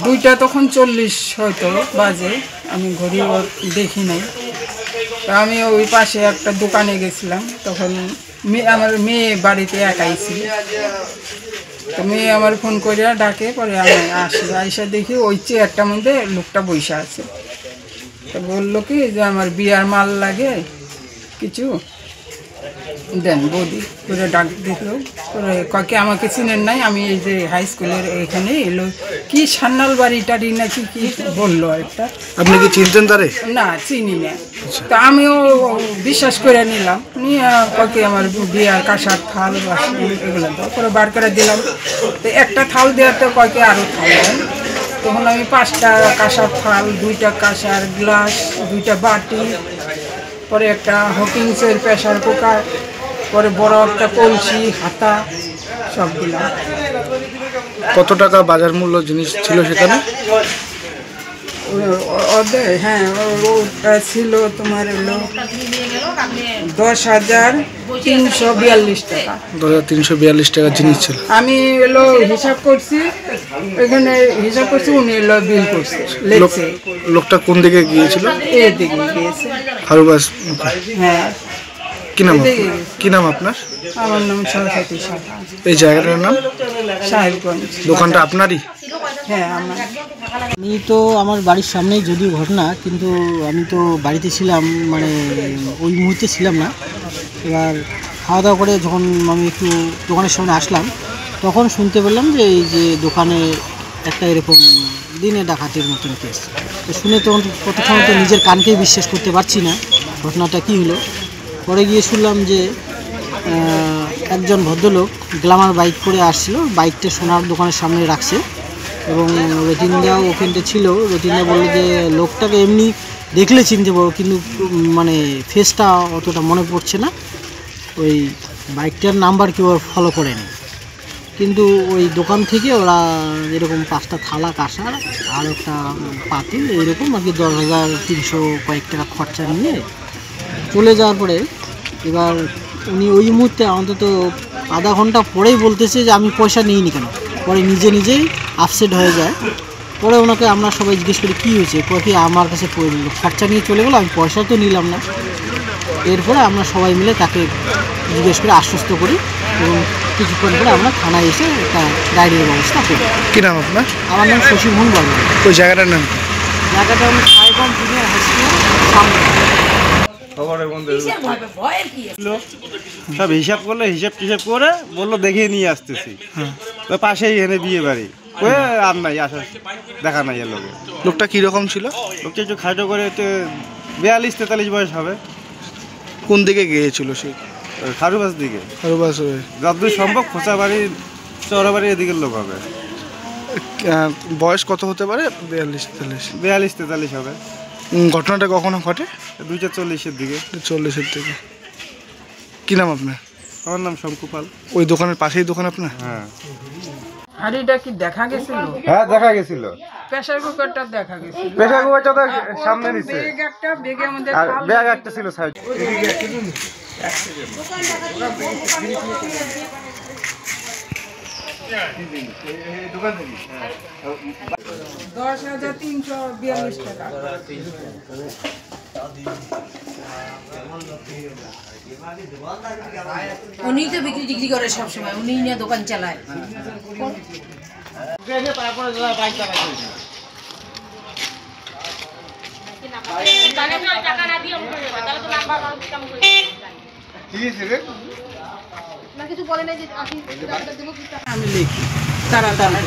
2টা তখন 40 হয়তো বাজে, আমি ঘড়িও দেখি নাই। আমি ওই পাশে একটা দোকানে গেছিলাম, তখন আমার মেয়ে বাড়িতে একাই ছিল। তো মেয়ে আমার ফোন করে ডাকে, পরে আমি আসি, আইসা দেখি ওই চেয়ারটার মধ্যে লোকটা বসে আছে। তো বললো কি যে আমার বিয়ার মাল লাগে, কিছু দেন বৌদি করে ডাক দেখলো। পরে কাকে আমাকে চিনেন নাই, আমি এই যে হাই স্কুলের এখানে এলো কি সান্নাল বাড়ি টাড়ি নাকি কি বললো একটা। আপনি কি চিনতেন তারে? না, চিনি না। তা আমিও বিশ্বাস করে নিলাম, নিয়ে কাকে আমার বিয়ার কাঁসার থাল এগুলো তো পরে বার করে দিলাম। তো একটা থাল দেওয়াতে কয়েকে আরও থাল দেন। তখন আমি 5টা কাঁসার থাল, 2টা কাঁসার গ্লাস, 2টা বাটি, পরে একটা হকিংসের প্রেসার কুকার, পরে বড় একটা কলসি, হাতা সব দিলাম। কত টাকা বাজার মূল্য জিনিস ছিল সেখানে? ওদের হ্যাঁ, ওটা ছিল তোমার হলো 10,342 টাকা। 10,342 টাকা জিনিস ছিল। আমি এলো হিসাব করছি, এখানে হিসাব করছি, উনি এলো বিল করছে, লেখছে। লোকটা কোন দিকে গিয়েছিল? এই দিকে গিয়েছে। হারুবাস। হ্যাঁ। কি নাম আপনার? আমার নাম সরস্বতী সাহা। এই জায়গাটার নাম? সাহেবগঞ্জ। দোকানটা আপনারই? হ্যাঁ, আমার। আমি তো আমার বাড়ির সামনেই যদিও ঘটনা, কিন্তু আমি তো বাড়িতে ছিলাম, মানে ওই মুহূর্তে ছিলাম না। এবার খাওয়া দাওয়া করে যখন আমি একটু দোকানের সামনে আসলাম, তখন শুনতে পেলাম যে এই যে দোকানে একটা এরকম দিনে ডাকাতির মতন কেস। তো শুনে তখন প্রথমে তো নিজের কানকেই বিশ্বাস করতে পারছি না ঘটনাটা কী হলো। পরে গিয়ে শুনলাম যে একজন ভদ্রলোক গ্ল্যামার বাইক করে আসছিল, বাইকটা সোনার দোকানের সামনে রাখছে, এবং রতিনদাও ওখানটা ছিল। রতিনদা বললো যে লোকটাকে এমনি দেখলে চিনতে পারবো, কিন্তু মানে ফেসটা অতটা মনে পড়ছে না, ওই বাইকটার নাম্বার কেউ ফলো করেনি। কিন্তু ওই দোকান থেকে ওরা এরকম 5টা থালা কাঁসার আর একটা পাতিল এরকম আর কি 10,300 কয়েক টাকা খরচা নিয়ে চলে যাওয়ার পরে, এবার উনি ওই মুহূর্তে অন্তত আধা ঘন্টা পরেই বলতেছে যে আমি পয়সা নিইনি কেন। পরে নিজেই আপসেট হয়ে যায়। পরে ওনাকে আমরা সবাই জিজ্ঞেস করি কী হয়েছে, কি আমার কাছে খরচা নিয়ে চলে গেলো, আমি পয়সা তো নিলাম না। এরপরে আমরা সবাই মিলে তাকে জিজ্ঞেস করে আশ্বস্ত করি, এবং কিছুক্ষণ পরে আমরা থানায় এসে একটা ডায়েরির ব্যবস্থা করি। কী নাম আপনার? আমার নাম শশীমোহন বর্মন। ওই জায়গাটার নাম? জায়গাটা হলো সাহেবগঞ্জ জুনিয়র হাই স্কুলের সামনে। সব হিসাব করলে হিসাব করে বললো দেখিয়ে নিয়ে আসতেছি, তো পাশেই এনে বিয়ে বাড়ি আর নাই আসা দেখা নাই। এর লোকে লোকটা কীরকম ছিল? লোকটা একটু খাটো করে 42-43 বয়স হবে। কোন দিকে গিয়েছিল সে? খারুবাস দিকে। হারুবাস। যতদূর সম্ভব খোঁচা বাড়ি, চৌরা বাড়ি এদিকের লোক হবে। বয়স কত হতে পারে? 42-43 হবে। ঘটনাটা কখনো ঘটে? 2:40-এর দিকে। 40-এর দিকে। কী নাম আপনার? আমার নাম শঙ্কুপাল। ওই দোকানের পাশেই দোকান আপনার? হ্যাঁ। হাড়িটা কি দেখা গেছিল? হ্যাঁ, দেখা গেছিল। প্রেসার কুকারটা দেখা গেছিল। প্রেসার কুকারটা তো সামনে নিচে, বেগের মধ্যে আর ব্যাগ একটা ছিল সাইড। 10,342 টাকা। উনি তো বিক্রি করে সবসময়, উনি নিয়ে দোকান চালায়। আমি লিখি তাড়াতাড়ি।